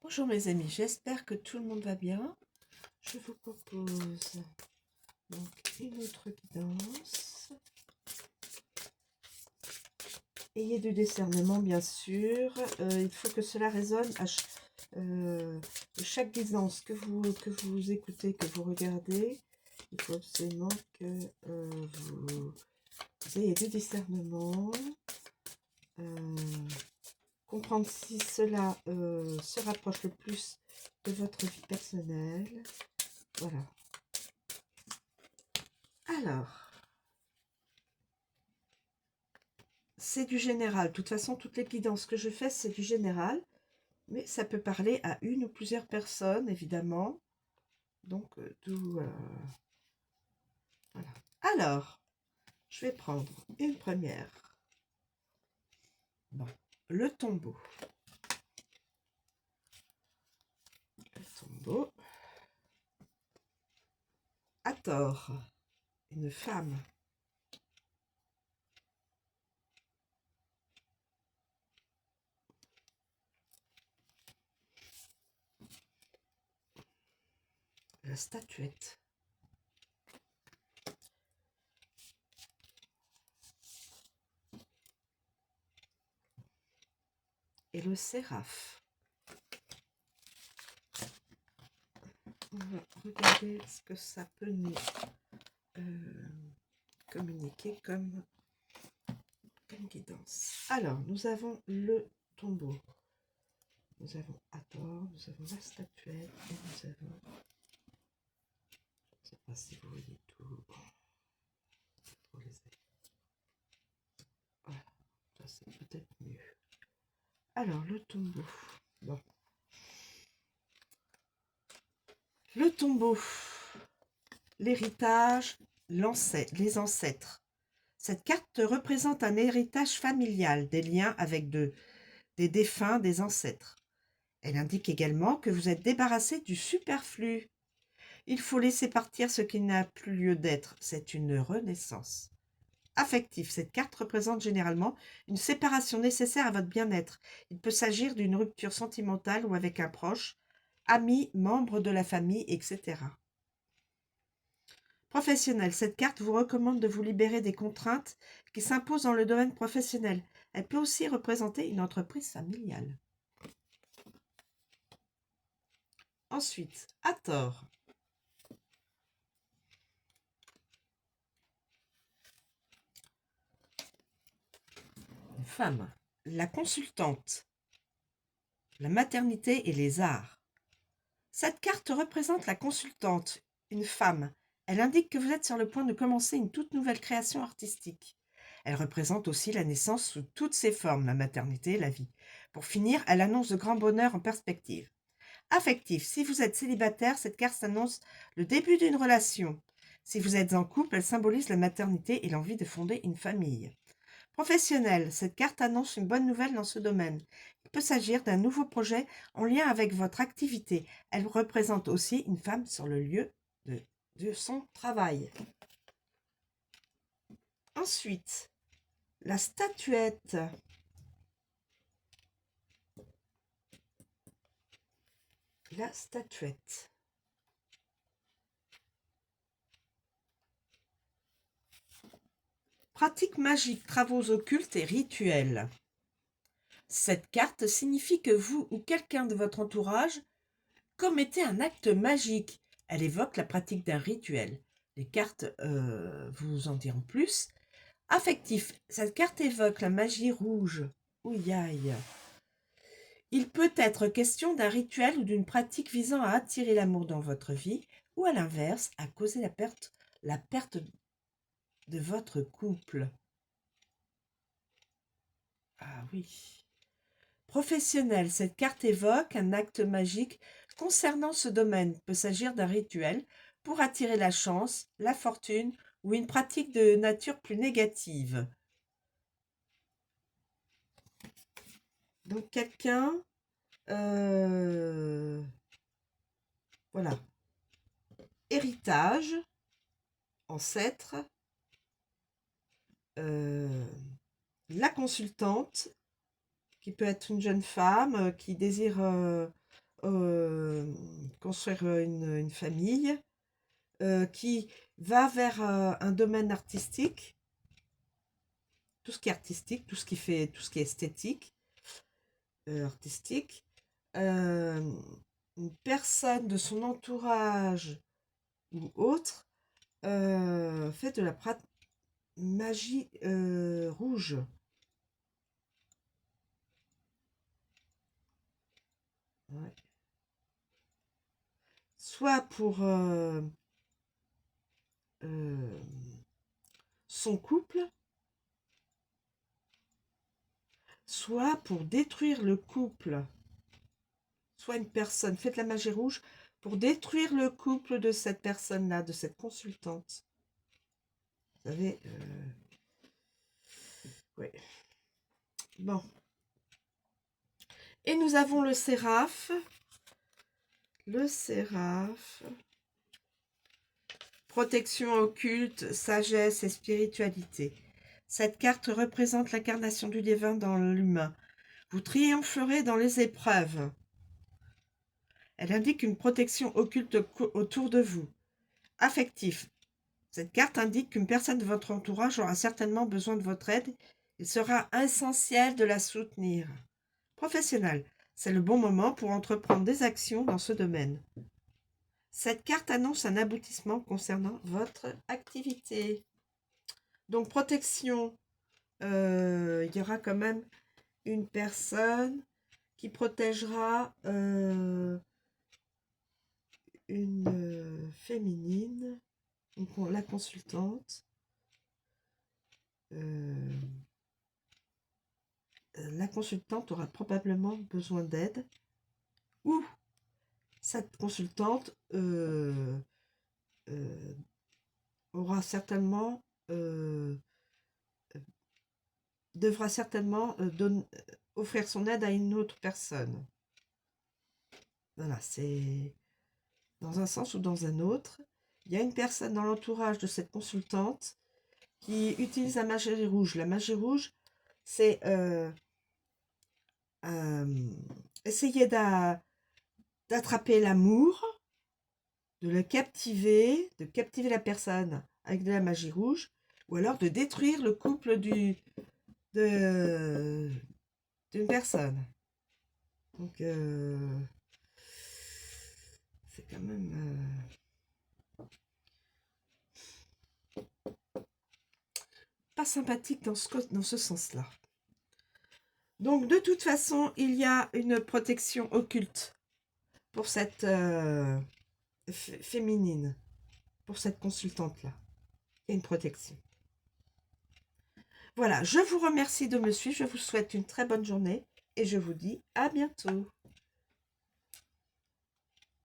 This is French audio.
Bonjour mes amis, j'espère que tout le monde va bien. Je vous propose donc une autre guidance. Ayez du discernement bien sûr. Il faut que cela résonne à chaque guidance que vous écoutez, que vous regardez. Il faut absolument que vous ayez du discernement. Comprendre si cela se rapproche le plus de votre vie personnelle. Voilà. Alors, c'est du général. De toute façon, toutes les guidances que je fais, c'est du général. Mais ça peut parler à une ou plusieurs personnes, évidemment. Donc, d'où... voilà. Alors, je vais prendre une première. Bon, le tombeau. Le tombeau. Hathor, une femme. La statuette. Et le séraphe. On va regarder ce que ça peut nous communiquer comme guidance. Alors, nous avons le tombeau. Nous avons Hathor, nous avons la statuette et nous avons... Je ne sais pas si vous voyez tout. Voilà, ça c'est peut-être mieux. Alors, le tombeau. Bon. Le tombeau. L'héritage, les ancêtres. Cette carte représente un héritage familial, des liens avec des défunts, des ancêtres. Elle indique également que vous êtes débarrassé du superflu. Il faut laisser partir ce qui n'a plus lieu d'être. C'est une renaissance. Affectif. Cette carte représente généralement une séparation nécessaire à votre bien-être. Il peut s'agir d'une rupture sentimentale ou avec un proche, ami, membre de la famille, etc. Professionnel. Cette carte vous recommande de vous libérer des contraintes qui s'imposent dans le domaine professionnel. Elle peut aussi représenter une entreprise familiale. Ensuite, Hathor. Une femme. La consultante. La maternité et les arts. Cette carte représente la consultante, une femme. Elle indique que vous êtes sur le point de commencer une toute nouvelle création artistique. Elle représente aussi la naissance sous toutes ses formes, la maternité et la vie. Pour finir, elle annonce de grands bonheurs en perspective. Affectif. Si vous êtes célibataire, cette carte annonce le début d'une relation. Si vous êtes en couple, elle symbolise la maternité et l'envie de fonder une famille. Professionnel. Cette carte annonce une bonne nouvelle dans ce domaine. Il peut s'agir d'un nouveau projet en lien avec votre activité. Elle représente aussi une femme sur le lieu de son travail. Ensuite, la statuette. La statuette. Pratique magique, travaux occultes et rituels. Cette carte signifie que vous ou quelqu'un de votre entourage commettez un acte magique. Elle évoque la pratique d'un rituel. Les cartes vous en diront plus. Affectif. Cette carte évoque la magie rouge. Ouïe aïe. Il peut être question d'un rituel ou d'une pratique visant à attirer l'amour dans votre vie ou à l'inverse, à causer la perte de votre couple. Ah oui. Professionnel, cette carte évoque un acte magique concernant ce domaine. Il peut s'agir d'un rituel pour attirer la chance, la fortune ou une pratique de nature plus négative. Donc quelqu'un, voilà, héritage, ancêtre, la consultante, qui peut être une jeune femme qui désire construire une famille, qui va vers un domaine artistique, tout ce qui est artistique, tout ce qui est esthétique, artistique. Euh, une personne de son entourage ou autre fait de la magie rouge. Ouais. Soit pour son couple, soit pour détruire le couple. Soit une personne fait de la magie rouge pour détruire le couple de cette personne-là, de cette consultante. Vous savez, oui. Bon. Et nous avons le séraphe. Le séraphe. Protection occulte, sagesse et spiritualité. Cette carte représente l'incarnation du divin dans l'humain. Vous triompherez dans les épreuves. Elle indique une protection occulte autour de vous. Affectif. Cette carte indique qu'une personne de votre entourage aura certainement besoin de votre aide. Il sera essentiel de la soutenir. Professionnel. C'est le bon moment pour entreprendre des actions dans ce domaine. Cette carte annonce un aboutissement concernant votre activité. Donc, protection. Il y aura quand même une personne qui protégera une féminine, la consultante. La consultante aura probablement besoin d'aide, ou cette consultante aura certainement devra certainement offrir son aide à une autre personne. Voilà, c'est dans un sens ou dans un autre. Il y a une personne dans l'entourage de cette consultante qui utilise la magie rouge. La magie rouge, c'est essayer d'attraper l'amour, de captiver la personne avec de la magie rouge, ou alors de détruire le couple d'une personne. Donc, c'est quand même pas sympathique dans ce sens-là. Donc, de toute façon, il y a une protection occulte pour cette féminine, pour cette consultante-là. Il y a une protection. Voilà, je vous remercie de me suivre. Je vous souhaite une très bonne journée et je vous dis à bientôt.